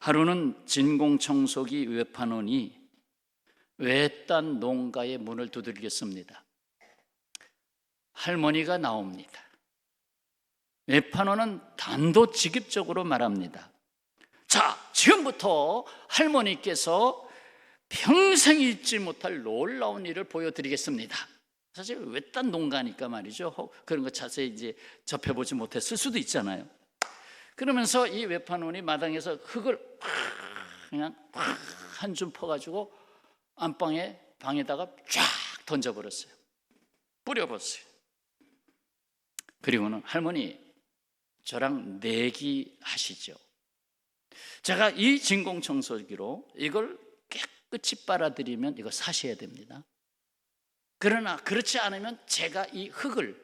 하루는 진공청소기 외판원이 외딴 농가의 문을 두들겼습니다. 할머니가 나옵니다. 외판원은 단도직입적으로 말합니다. 자, 지금부터 할머니께서 평생 잊지 못할 놀라운 일을 보여드리겠습니다. 사실 외딴 농가니까 말이죠. 그런 거 자세히 이제 접해보지 못했을 수도 있잖아요. 그러면서 이 외판원이 마당에서 흙을 그냥 한 줌 퍼가지고 방에다가 쫙 던져버렸어요. 뿌려버렸어요. 그리고는 할머니, 저랑 내기 하시죠. 제가 이 진공청소기로 이걸 깨끗이 빨아들이면 이거 사셔야 됩니다. 그러나 그렇지 않으면 제가 이 흙을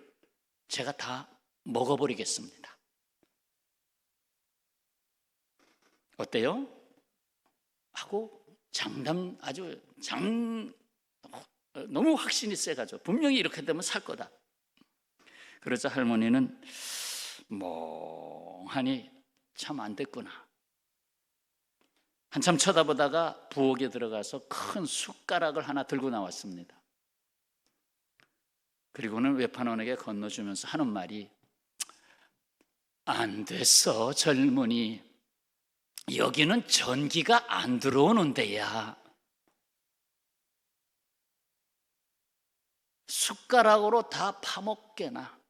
제가 다 먹어버리겠습니다. 어때요? 하고 너무 확신이 세가지고 분명히 이렇게 되면 살 거다. 그러자 할머니는 멍하니 참 안 됐구나. 한참 쳐다보다가 부엌에 들어가서 큰 숟가락을 하나 들고 나왔습니다. 그리고는 외판원에게 건너주면서 하는 말이, 안 됐어 젊은이, 여기는 전기가 안 들어오는 데야. 숟가락으로 다 파먹게나.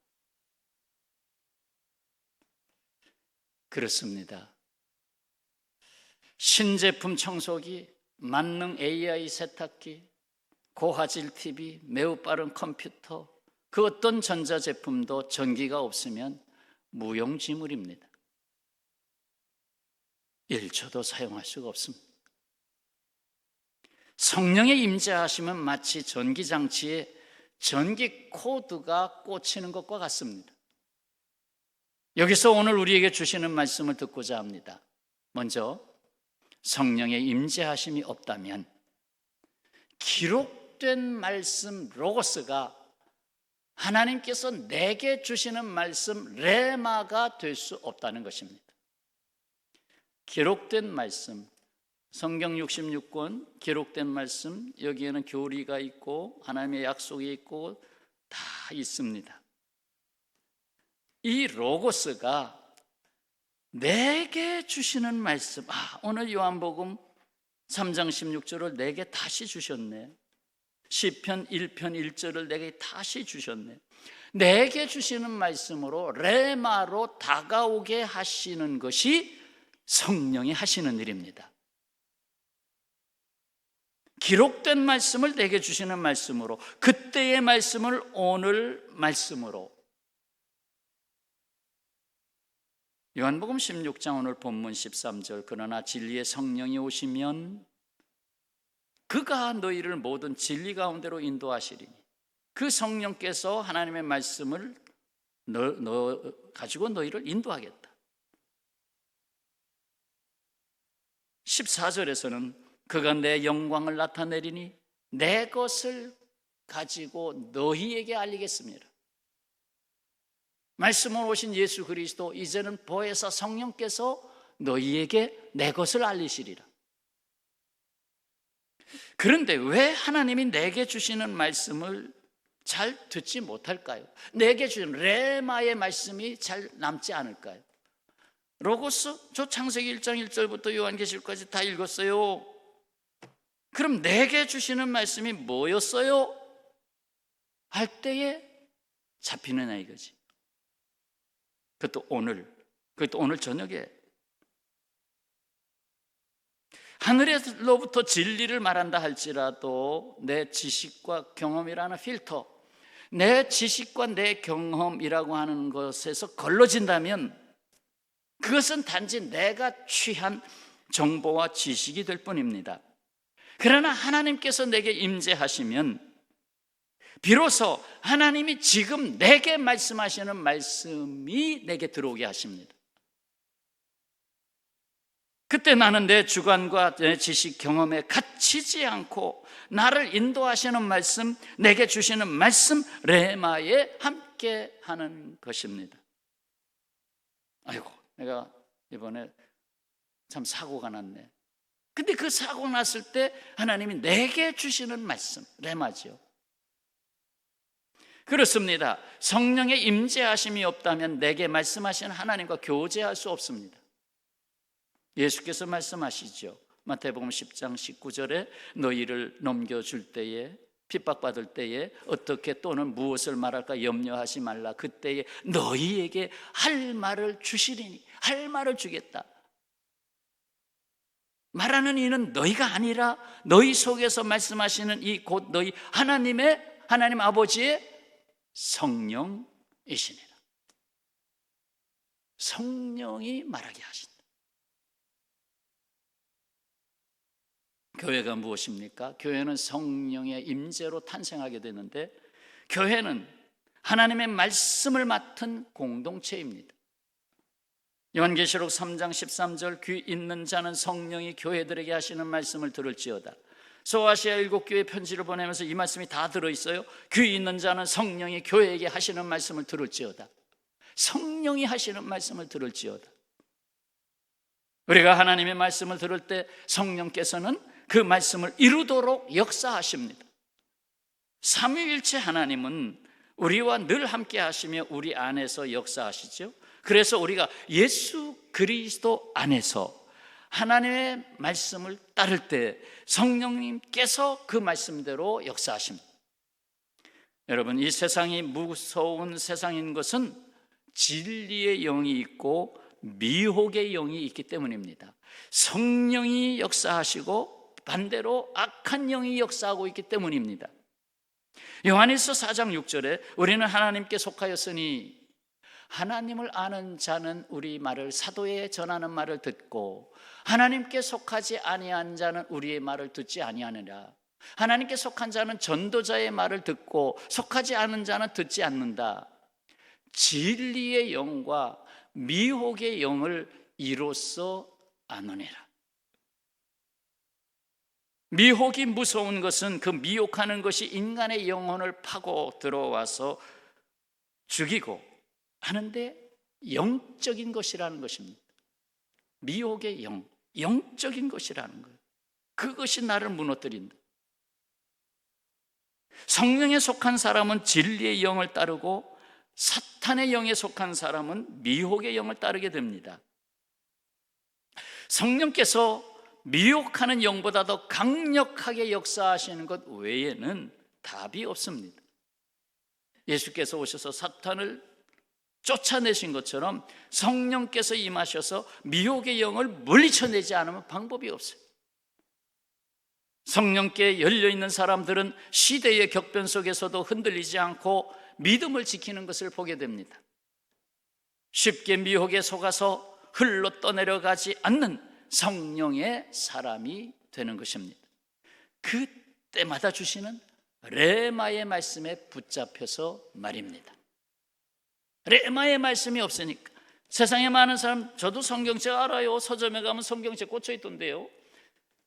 그렇습니다. 신제품 청소기, 만능 AI 세탁기, 고화질 TV, 매우 빠른 컴퓨터, 그 어떤 전자제품도 전기가 없으면 무용지물입니다. 1초도 사용할 수가 없습니다. 성령의 임재하심은 마치 전기장치에 전기 코드가 꽂히는 것과 같습니다. 여기서 오늘 우리에게 주시는 말씀을 듣고자 합니다. 먼저, 성령의 임재하심이 없다면 기록된 말씀 로고스가 하나님께서 내게 주시는 말씀 레마가 될 수 없다는 것입니다. 기록된 말씀, 성경 66권 기록된 말씀, 여기에는 교리가 있고 하나님의 약속이 있고 다 있습니다. 이 로고스가 내게 주시는 말씀, 오늘 요한복음 3장 16절을 내게 다시 주셨네. 시편 1편 1절을 내게 다시 주셨네. 내게 주시는 말씀으로 레마로 다가오게 하시는 것이 성령이 하시는 일입니다. 기록된 말씀을 내게 주시는 말씀으로, 그때의 말씀을 오늘 말씀으로. 요한복음 16장 오늘 본문 13절, 그러나 진리의 성령이 오시면 그가 너희를 모든 진리 가운데로 인도하시리니, 그 성령께서 하나님의 말씀을 가지고 너희를 인도하겠다. 14절에서는 그가 내 영광을 나타내리니 내 것을 가지고 너희에게 알리겠습니다. 말씀으로 오신 예수 그리스도, 이제는 보혜사 성령께서 너희에게 내 것을 알리시리라. 그런데 왜 하나님이 내게 주시는 말씀을 잘 듣지 못할까요? 내게 주신 레마의 말씀이 잘 남지 않을까요? 로고스, 저 창세기 1장 1절부터 요한계시록까지 다 읽었어요. 그럼 내게 주시는 말씀이 뭐였어요? 할 때에 잡히느냐 이거지. 그것도 오늘 저녁에. 하늘로부터 진리를 말한다 할지라도 내 지식과 경험이라는 필터, 내 지식과 내 경험이라고 하는 것에서 걸러진다면 그것은 단지 내가 취한 정보와 지식이 될 뿐입니다. 그러나 하나님께서 내게 임재하시면 비로소 하나님이 지금 내게 말씀하시는 말씀이 내게 들어오게 하십니다. 그때 나는 내 주관과 내 지식 경험에 갇히지 않고 나를 인도하시는 말씀, 내게 주시는 말씀 레마에 함께 하는 것입니다. 아이고, 내가 이번에 참 사고가 났네. 근데 그 사고 났을 때 하나님이 내게 주시는 말씀, 레마죠. 그렇습니다. 성령의 임재하심이 없다면 내게 말씀하시는 하나님과 교제할 수 없습니다. 예수께서 말씀하시죠. 마태복음 10장 19절에 너희를 넘겨줄 때에, 핍박받을 때에 어떻게 또는 무엇을 말할까 염려하지 말라. 그때에 너희에게 할 말을 주시리니, 할 말을 주겠다. 말하는 이는 너희가 아니라 너희 속에서 말씀하시는 이 곧 너희 하나님 아버지의 성령이시니라. 성령이 말하게 하신다. 교회가 무엇입니까? 교회는 성령의 임재로 탄생하게 되는데, 교회는 하나님의 말씀을 맡은 공동체입니다. 요한계시록 3장 13절 귀 있는 자는 성령이 교회들에게 하시는 말씀을 들을지어다. 소아시아 7교회 편지를 보내면서 이 말씀이 다 들어있어요. 귀 있는 자는 성령이 교회에게 하시는 말씀을 들을지어다. 성령이 하시는 말씀을 들을지어다. 우리가 하나님의 말씀을 들을 때 성령께서는 그 말씀을 이루도록 역사하십니다. 삼위일체 하나님은 우리와 늘 함께 하시며 우리 안에서 역사하시죠. 그래서 우리가 예수 그리스도 안에서 하나님의 말씀을 따를 때 성령님께서 그 말씀대로 역사하십니다. 여러분, 이 세상이 무서운 세상인 것은 진리의 영이 있고 미혹의 영이 있기 때문입니다. 성령이 역사하시고 반대로 악한 영이 역사하고 있기 때문입니다. 요한일서 4장 6절에 우리는 하나님께 속하였으니 하나님을 아는 자는 우리 말을, 사도의 전하는 말을 듣고 하나님께 속하지 아니한 자는 우리의 말을 듣지 아니하느라. 하나님께 속한 자는 전도자의 말을 듣고 속하지 않은 자는 듣지 않는다. 진리의 영과 미혹의 영을 이로써 아노니라. 미혹이 무서운 것은 그 미혹하는 것이 인간의 영혼을 파고 들어와서 죽이고 하는데 영적인 것이라는 것입니다. 미혹의 영, 영적인 것이라는 거예요. 그것이 나를 무너뜨린다. 성령에 속한 사람은 진리의 영을 따르고 사탄의 영에 속한 사람은 미혹의 영을 따르게 됩니다. 성령께서 미혹하는 영보다 더 강력하게 역사하시는 것 외에는 답이 없습니다. 예수께서 오셔서 사탄을 쫓아내신 것처럼 성령께서 임하셔서 미혹의 영을 물리쳐내지 않으면 방법이 없어요. 성령께 열려있는 사람들은 시대의 격변 속에서도 흔들리지 않고 믿음을 지키는 것을 보게 됩니다. 쉽게 미혹에 속아서 흘러 떠내려가지 않는 성령의 사람이 되는 것입니다. 그때마다 주시는 레마의 말씀에 붙잡혀서 말입니다. 레마의 말씀이 없으니까 세상에 많은 사람, 저도 성경책 알아요. 서점에 가면 성경책 꽂혀 있던데요.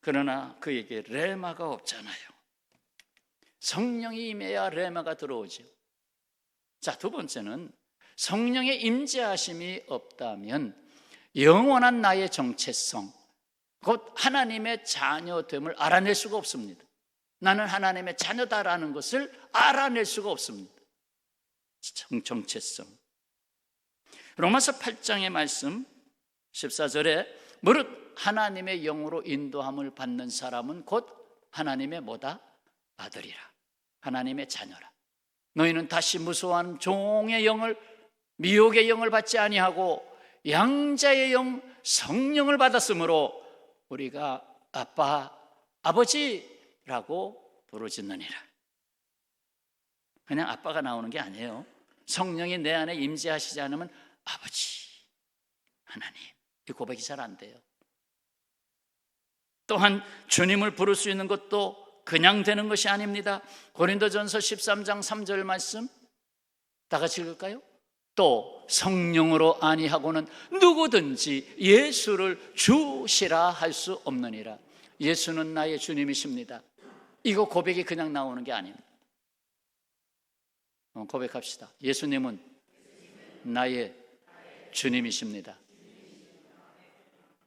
그러나 그에게 레마가 없잖아요. 성령이 임해야 레마가 들어오죠. 자, 두 번째는 성령의 임재하심이 없다면 영원한 나의 정체성, 곧 하나님의 자녀됨을 알아낼 수가 없습니다. 나는 하나님의 자녀다라는 것을 알아낼 수가 없습니다. 정체성. 로마서 8장의 말씀 14절에 무릇 하나님의 영으로 인도함을 받는 사람은 곧 하나님의 뭐다? 아들이라. 하나님의 자녀라. 너희는 다시 무서워하는 종의 영을, 미혹의 영을 받지 아니하고 양자의 영 성령을 받았으므로 우리가 아빠, 아버지라고 부르짖느니라. 그냥 아빠가 나오는 게 아니에요. 성령이 내 안에 임재하시지 않으면 아버지, 하나님, 이 고백이 잘 안 돼요. 또한 주님을 부를 수 있는 것도 그냥 되는 것이 아닙니다. 고린도전서 13장 3절 말씀 다 같이 읽을까요? 또 성령으로 아니하고는 누구든지 예수를 주시라 할 수 없느니라. 예수는 나의 주님이십니다. 이거 고백이 그냥 나오는 게 아닙니다. 고백합시다. 예수님은 나의 주님이십니다.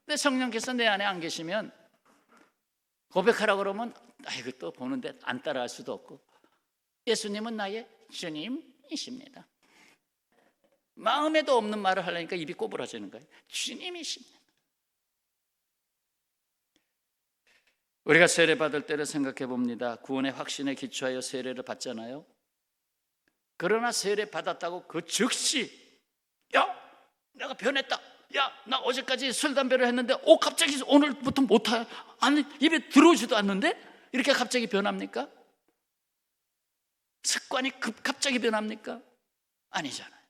근데 성령께서 내 안에 안 계시면 고백하라고 그러면 이거 또 보는데 안 따라할 수도 없고, 예수님은 나의 주님이십니다. 마음에도 없는 말을 하려니까 입이 꼬부라지는 거예요. 주님이십니다. 우리가 세례 받을 때를 생각해 봅니다. 구원의 확신에 기초하여 세례를 받잖아요. 그러나 세례 받았다고 그 즉시 야 내가 변했다, 야 나 어제까지 술 담배를 했는데 갑자기 오늘부터 못해, 아니 입에 들어오지도 않는데 이렇게 갑자기 변합니까? 습관이 갑자기 변합니까? 아니잖아요.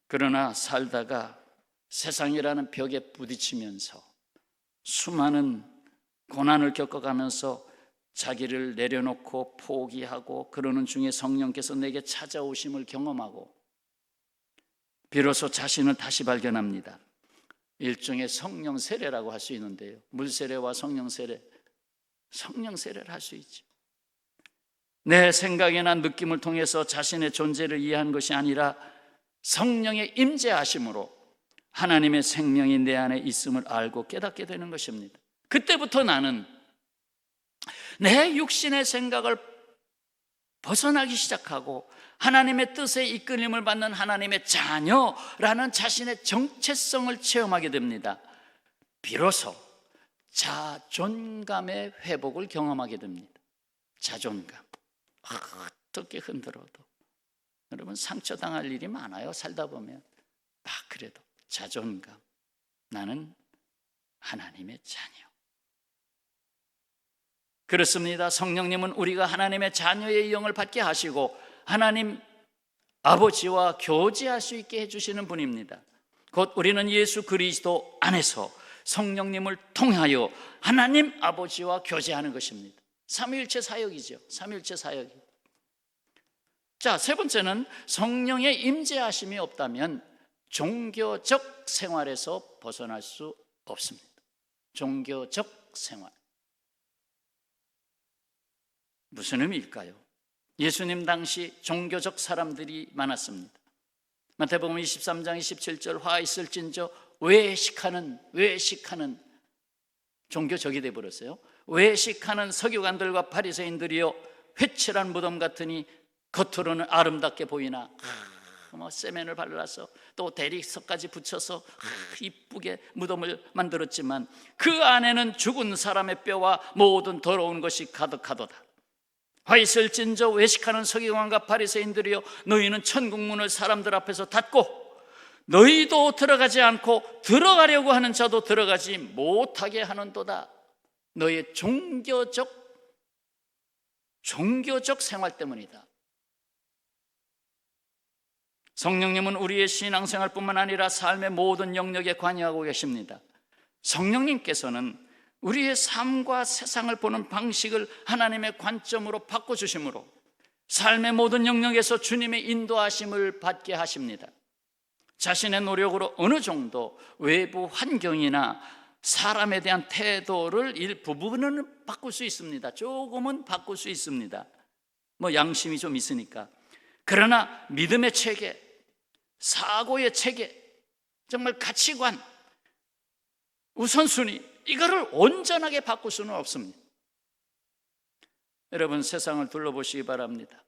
그러나 살다가 세상이라는 벽에 부딪히면서 수많은 고난을 겪어가면서 자기를 내려놓고 포기하고 그러는 중에 성령께서 내게 찾아오심을 경험하고 비로소 자신을 다시 발견합니다. 일종의 성령 세례라고 할 수 있는데요, 물 세례와 성령 세례, 성령 세례를 할 수 있죠. 내 생각이나 느낌을 통해서 자신의 존재를 이해한 것이 아니라 성령의 임재하심으로 하나님의 생명이 내 안에 있음을 알고 깨닫게 되는 것입니다. 그때부터 나는 내 육신의 생각을 벗어나기 시작하고 하나님의 뜻에 이끌림을 받는 하나님의 자녀라는 자신의 정체성을 체험하게 됩니다. 비로소 자존감의 회복을 경험하게 됩니다. 자존감. 어떻게 흔들어도 여러분 상처당할 일이 많아요. 살다 보면 그래도 자존감, 나는 하나님의 자녀. 그렇습니다. 성령님은 우리가 하나님의 자녀의 영을 받게 하시고 하나님 아버지와 교제할 수 있게 해주시는 분입니다. 곧 우리는 예수 그리스도 안에서 성령님을 통하여 하나님 아버지와 교제하는 것입니다. 삼위일체 사역이죠. 삼위일체 사역이. 자, 세 번째는 성령의 임재하심이 없다면 종교적 생활에서 벗어날 수 없습니다. 종교적 생활. 무슨 의미일까요? 예수님 당시 종교적 사람들이 많았습니다. 마태복음 23장 27절 화 있을진저 외식하는 종교적이 되어버렸어요. 외식하는 서기관들과 바리새인들이여 회칠한 무덤 같으니 겉으로는 아름답게 보이나 세면을 발라서 또 대리석까지 붙여서 이쁘게 무덤을 만들었지만 그 안에는 죽은 사람의 뼈와 모든 더러운 것이 가득하도다. 화 있을진저 외식하는 서기관과 바리새인들이여 너희는 천국문을 사람들 앞에서 닫고 너희도 들어가지 않고 들어가려고 하는 자도 들어가지 못하게 하는도다. 너희의 종교적 생활 때문이다. 성령님은 우리의 신앙생활뿐만 아니라 삶의 모든 영역에 관여하고 계십니다. 성령님께서는 우리의 삶과 세상을 보는 방식을 하나님의 관점으로 바꿔주심으로 삶의 모든 영역에서 주님의 인도하심을 받게 하십니다. 자신의 노력으로 어느 정도 외부 환경이나 사람에 대한 태도를 일부분은 바꿀 수 있습니다. 조금은 바꿀 수 있습니다. 양심이 좀 있으니까. 그러나 믿음의 체계, 사고의 체계, 정말 가치관, 우선순위, 이거를 온전하게 바꿀 수는 없습니다. 여러분 세상을 둘러보시기 바랍니다.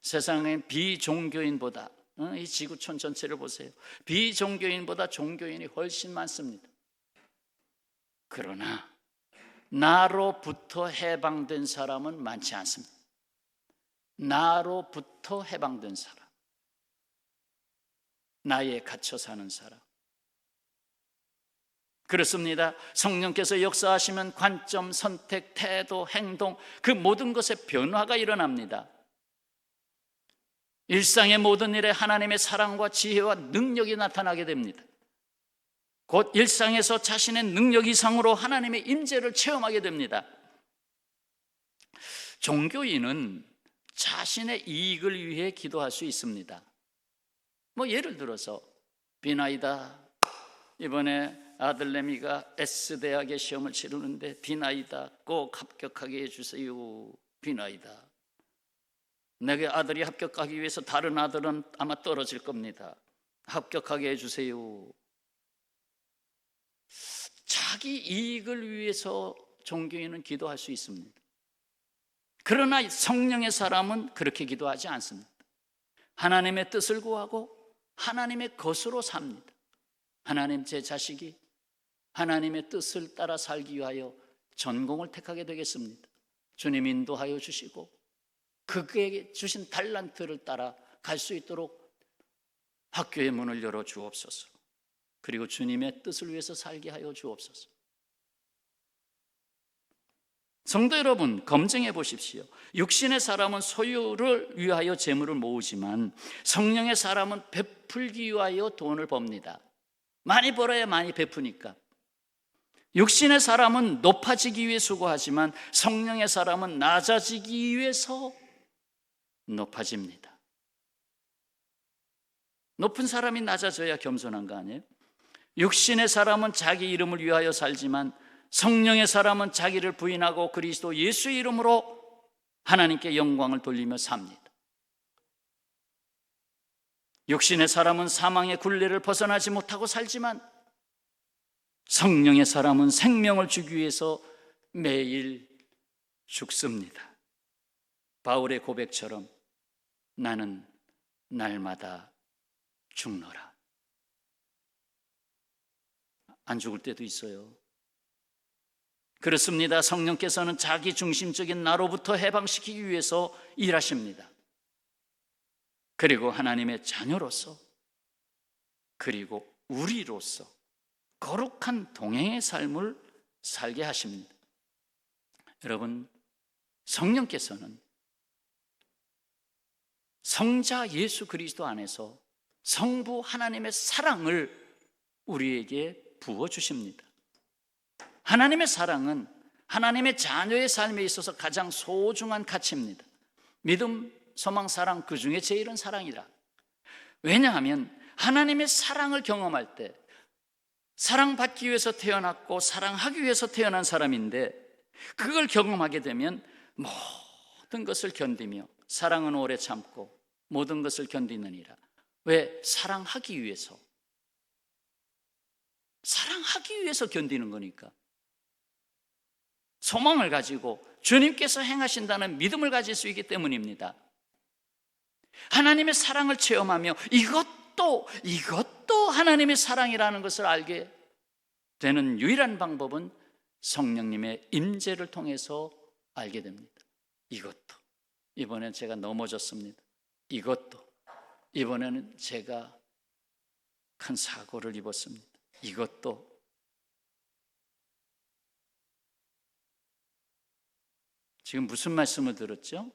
세상엔 비종교인보다 이 지구촌 전체를 보세요. 비종교인보다 종교인이 훨씬 많습니다. 그러나 나로부터 해방된 사람은 많지 않습니다. 나로부터 해방된 사람, 나에 갇혀 사는 사람. 그렇습니다. 성령께서 역사하시면 관점, 선택, 태도, 행동, 그 모든 것에 변화가 일어납니다. 일상의 모든 일에 하나님의 사랑과 지혜와 능력이 나타나게 됩니다. 곧 일상에서 자신의 능력 이상으로 하나님의 임재를 체험하게 됩니다. 종교인은 자신의 이익을 위해 기도할 수 있습니다. 예를 들어서 비나이다, 이번에 아들내미가 S대학에 시험을 치르는데 비나이다, 꼭 합격하게 해주세요. 비나이다, 내게 아들이 합격하기 위해서 다른 아들은 아마 떨어질 겁니다. 합격하게 해주세요. 자기 이익을 위해서 종교인은 기도할 수 있습니다. 그러나 성령의 사람은 그렇게 기도하지 않습니다. 하나님의 뜻을 구하고 하나님의 것으로 삽니다. 하나님, 제 자식이 하나님의 뜻을 따라 살기 위하여 전공을 택하게 되겠습니다. 주님 인도하여 주시고 그에게 주신 달란트를 따라 갈 수 있도록 학교의 문을 열어 주옵소서. 그리고 주님의 뜻을 위해서 살게 하여 주옵소서. 성도 여러분, 검증해 보십시오. 육신의 사람은 소유를 위하여 재물을 모으지만 성령의 사람은 베풀기 위하여 돈을 법니다. 많이 벌어야 많이 베푸니까. 육신의 사람은 높아지기 위해 수고하지만 성령의 사람은 낮아지기 위해서 높아집니다. 높은 사람이 낮아져야 겸손한 거 아니에요? 육신의 사람은 자기 이름을 위하여 살지만 성령의 사람은 자기를 부인하고 그리스도 예수의 이름으로 하나님께 영광을 돌리며 삽니다. 육신의 사람은 사망의 굴레를 벗어나지 못하고 살지만 성령의 사람은 생명을 주기 위해서 매일 죽습니다. 바울의 고백처럼 나는 날마다 죽노라. 안 죽을 때도 있어요. 그렇습니다. 성령께서는 자기 중심적인 나로부터 해방시키기 위해서 일하십니다. 그리고 하나님의 자녀로서, 그리고 우리로서 거룩한 동행의 삶을 살게 하십니다. 여러분, 성령께서는 성자 예수 그리스도 안에서 성부 하나님의 사랑을 우리에게 부어주십니다. 하나님의 사랑은 하나님의 자녀의 삶에 있어서 가장 소중한 가치입니다. 믿음, 소망, 사랑, 그 중에 제일은 사랑이라. 왜냐하면 하나님의 사랑을 경험할 때 사랑받기 위해서 태어났고 사랑하기 위해서 태어난 사람인데 그걸 경험하게 되면 모든 것을 견디며 사랑은 오래 참고 모든 것을 견디느니라. 왜? 사랑하기 위해서 견디는 거니까. 소망을 가지고 주님께서 행하신다는 믿음을 가질 수 있기 때문입니다. 하나님의 사랑을 체험하며 이것도 하나님의 사랑이라는 것을 알게 되는 유일한 방법은 성령님의 임재를 통해서 알게 됩니다. 이것도, 이번엔 제가 넘어졌습니다. 이것도, 이번에는 제가 큰 사고를 입었습니다. 이것도. 지금 무슨 말씀을 들었죠?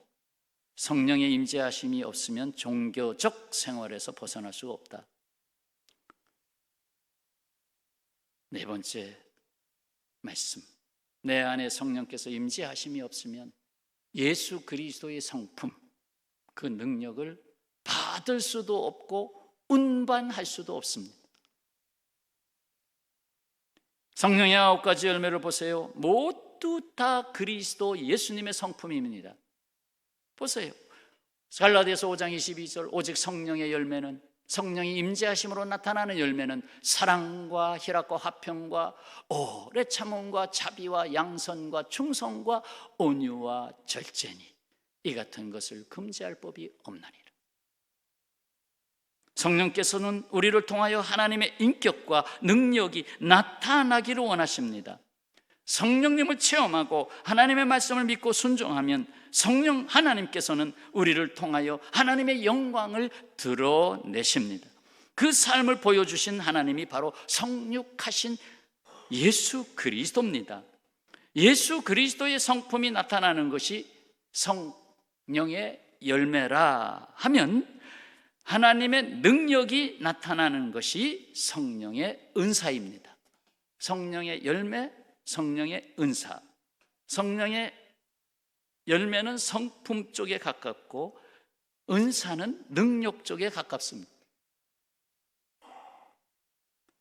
성령의 임재하심이 없으면 종교적 생활에서 벗어날 수가 없다. 네 번째 말씀, 내 안에 성령께서 임재하심이 없으면 예수 그리스도의 성품, 그 능력을 받을 수도 없고 운반할 수도 없습니다. 성령의 9가지 열매를 보세요. 모두 다 그리스도 예수님의 성품입니다. 보세요. 갈라디아서 5장 22절, 오직 성령의 열매는, 성령이 임재하심으로 나타나는 열매는 사랑과 희락과 화평과 오래 참음과 자비와 양선과 충성과 온유와 절제니 이 같은 것을 금지할 법이 없나니라. 성령께서는 우리를 통하여 하나님의 인격과 능력이 나타나기를 원하십니다. 성령님을 체험하고 하나님의 말씀을 믿고 순종하면 성령 하나님께서는 우리를 통하여 하나님의 영광을 드러내십니다. 그 삶을 보여주신 하나님이 바로 성육하신 예수 그리스도입니다. 예수 그리스도의 성품이 나타나는 것이 성령의 열매라 하면 하나님의 능력이 나타나는 것이 성령의 은사입니다. 성령의 열매, 성령의 은사. 성령의 열매는 성품 쪽에 가깝고 은사는 능력 쪽에 가깝습니다.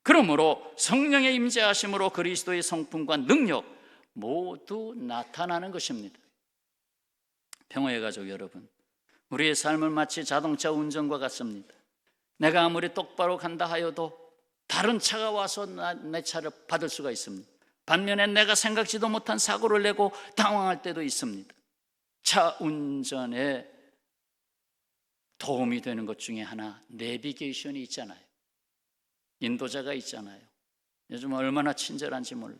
그러므로 성령의 임재하심으로 그리스도의 성품과 능력 모두 나타나는 것입니다. 평화의 가족 여러분, 우리의 삶은 마치 자동차 운전과 같습니다. 내가 아무리 똑바로 간다 하여도 다른 차가 와서 내 차를 받을 수가 있습니다. 반면에 내가 생각지도 못한 사고를 내고 당황할 때도 있습니다. 차 운전에 도움이 되는 것 중에 하나, 내비게이션이 있잖아요. 인도자가 있잖아요. 요즘 얼마나 친절한지 몰라.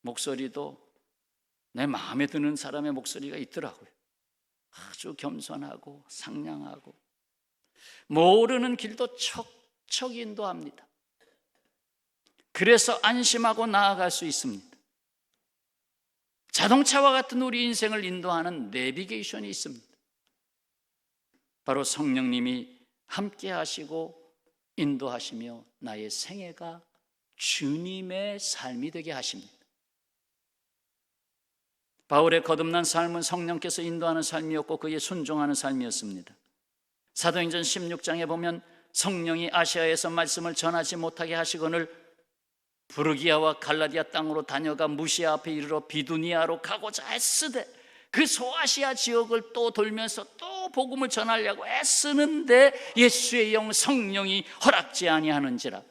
목소리도 내 마음에 드는 사람의 목소리가 있더라고요. 아주 겸손하고 상냥하고 모르는 길도 척척 인도합니다. 그래서 안심하고 나아갈 수 있습니다. 자동차와 같은 우리 인생을 인도하는 내비게이션이 있습니다. 바로 성령님이 함께 하시고 인도하시며 나의 생애가 주님의 삶이 되게 하십니다. 바울의 거듭난 삶은 성령께서 인도하는 삶이었고 그에 순종하는 삶이었습니다. 사도행전 16장에 보면 성령이 아시아에서 말씀을 전하지 못하게 하시거늘 부르기아와 갈라디아 땅으로 다녀가 무시아 앞에 이르러 비두니아로 가고자 애쓰되, 그 소아시아 지역을 또 돌면서 또 복음을 전하려고 애쓰는데 예수의 영 성령이 허락지 아니하는지라.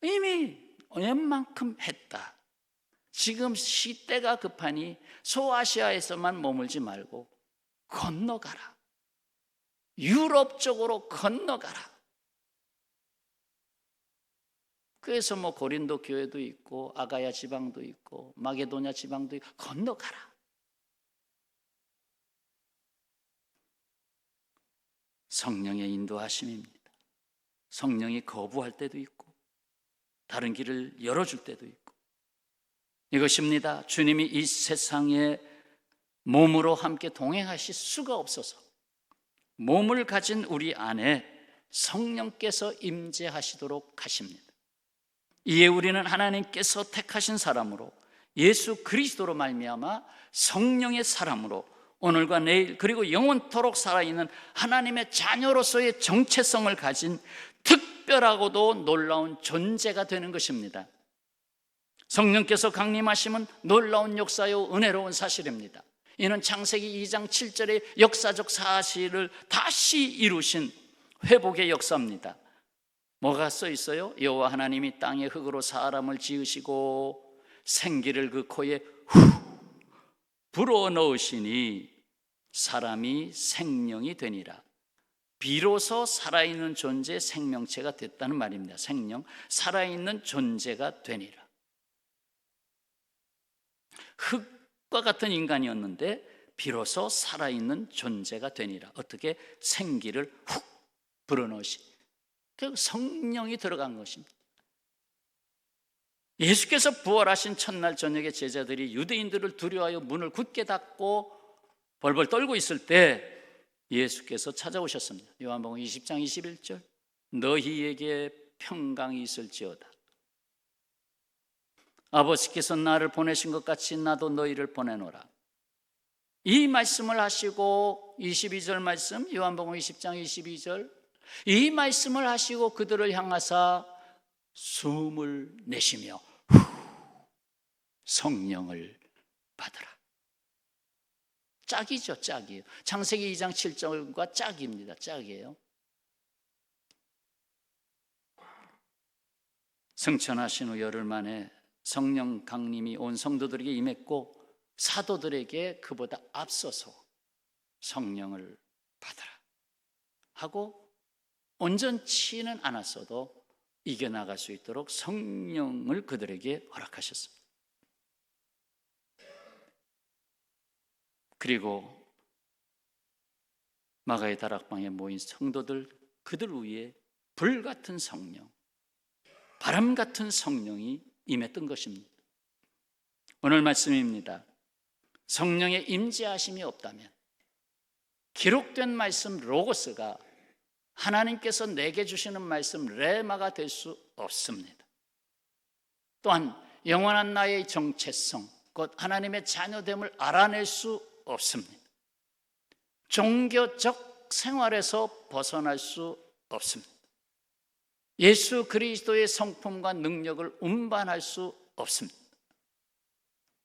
이미 웬만큼 했다. 지금 시대가 급하니 소아시아에서만 머물지 말고 건너가라. 유럽 쪽으로 건너가라. 그래서 고린도 교회도 있고 아가야 지방도 있고 마게도냐 지방도 있고 건너가라. 성령의 인도하심입니다. 성령이 거부할 때도 있고 다른 길을 열어줄 때도 있고, 이것입니다. 주님이 이 세상에 몸으로 함께 동행하실 수가 없어서 몸을 가진 우리 안에 성령께서 임재하시도록 하십니다. 이에 우리는 하나님께서 택하신 사람으로 예수 그리스도로 말미암아 성령의 사람으로 오늘과 내일 그리고 영원토록 살아있는 하나님의 자녀로서의 정체성을 가진 특별하고도 놀라운 존재가 되는 것입니다. 성령께서 강림하심은 놀라운 역사요 은혜로운 사실입니다. 이는 창세기 2장 7절의 역사적 사실을 다시 이루신 회복의 역사입니다. 뭐가 써 있어요? 여호와 하나님이 땅의 흙으로 사람을 지으시고 생기를 그 코에 후 불어넣으시니 사람이 생명이 되니라. 비로소 살아있는 존재, 생명체가 됐다는 말입니다. 생명, 살아있는 존재가 되니라. 흙과 같은 인간이었는데 비로소 살아있는 존재가 되니라. 어떻게? 생기를 훅 불어넣으시. 그 성령이 들어간 것입니다. 예수께서 부활하신 첫날 저녁에 제자들이 유대인들을 두려워하여 문을 굳게 닫고 벌벌 떨고 있을 때 예수께서 찾아오셨습니다. 요한복음 20장 21절, 너희에게 평강이 있을지어다. 아버지께서 나를 보내신 것 같이 나도 너희를 보내노라. 이 말씀을 하시고 22절 말씀, 요한복음 20장 22절, 이 말씀을 하시고 그들을 향하사 숨을 내쉬며 성령을 받으라. 짝이죠, 짝이에요. 창세기 2장 7절과 짝입니다. 짝이에요. 승천하신 후 열흘 만에 성령 강림이 온 성도들에게 임했고 사도들에게 그보다 앞서서 성령을 받으라 하고 온전치는 않았어도 이겨나갈 수 있도록 성령을 그들에게 허락하셨습니다. 그리고 마가의 다락방에 모인 성도들, 그들 위에 불같은 성령, 바람 같은 성령이 임했던 것입니다. 오늘 말씀입니다. 성령의 임재하심이 없다면 기록된 말씀 로고스가 하나님께서 내게 주시는 말씀 레마가 될 수 없습니다. 또한 영원한 나의 정체성, 곧 하나님의 자녀됨을 알아낼 수 없습니다. 종교적 생활에서 벗어날 수 없습니다. 예수 그리스도의 성품과 능력을 운반할 수 없습니다.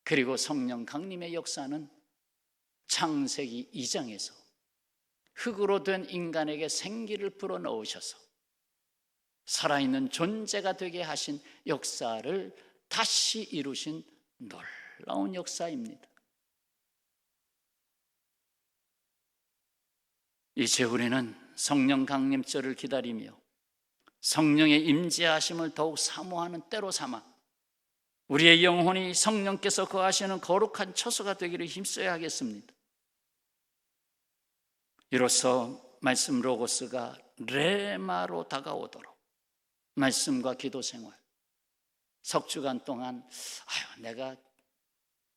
그리고 성령 강림의 역사는 창세기 2장에서 흙으로 된 인간에게 생기를 불어넣으셔서 살아있는 존재가 되게 하신 역사를 다시 이루신 놀라운 역사입니다. 이제 우리는 성령 강림절을 기다리며 성령의 임재하심을 더욱 사모하는 때로 삼아 우리의 영혼이 성령께서 거하시는 거룩한 처소가 되기를 힘써야 하겠습니다. 이로써 말씀 로고스가 레마로 다가오도록 말씀과 기도 생활, 석주간 동안 내가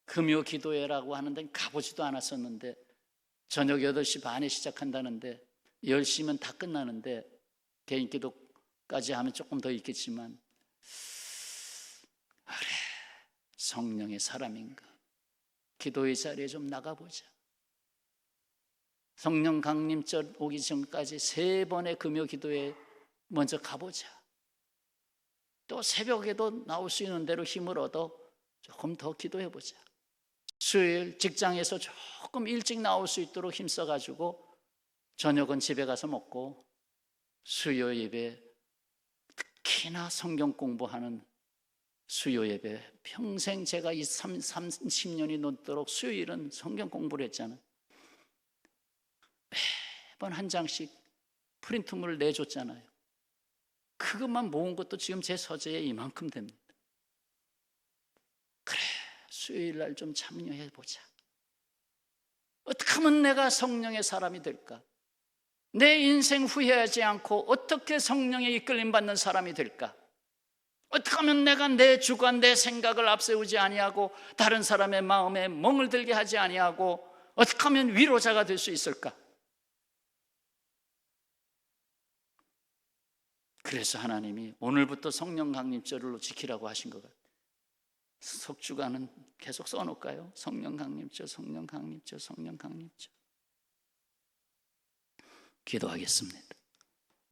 금요 기도회라고 하는데 가보지도 않았었는데 저녁 8시 반에 시작한다는데 10시면 다 끝나는데 개인 기도까지 하면 조금 더 있겠지만 그래, 성령의 사람인가? 기도의 자리에 좀 나가보자. 성령 강림절 오기 전까지 3번의 금요 기도에 먼저 가보자. 또 새벽에도 나올 수 있는 대로 힘을 얻어 조금 더 기도해보자. 수요일 직장에서 조금 일찍 나올 수 있도록 힘써가지고 저녁은 집에 가서 먹고 수요 예배, 특히나 성경 공부하는 수요 예배, 평생 제가 이 30년이 넘도록 수요일은 성경 공부를 했잖아요. 매번 한 장씩 프린트물을 내줬잖아요. 그것만 모은 것도 지금 제 서재에 이만큼 됩니다. 그래, 수요일 날 좀 참여해보자. 어떻게 하면 내가 성령의 사람이 될까? 내 인생 후회하지 않고 어떻게 성령에 이끌림 받는 사람이 될까? 어떻게 하면 내가 내 주관, 내 생각을 앞세우지 아니하고 다른 사람의 마음에 멍을 들게 하지 아니하고 어떻게 하면 위로자가 될 수 있을까? 그래서 하나님이 오늘부터 성령 강림절로 지키라고 하신 것 같아요. 석주간은 계속 써놓을까요? 성령 강림절, 성령 강림절, 성령 강림절. 기도하겠습니다.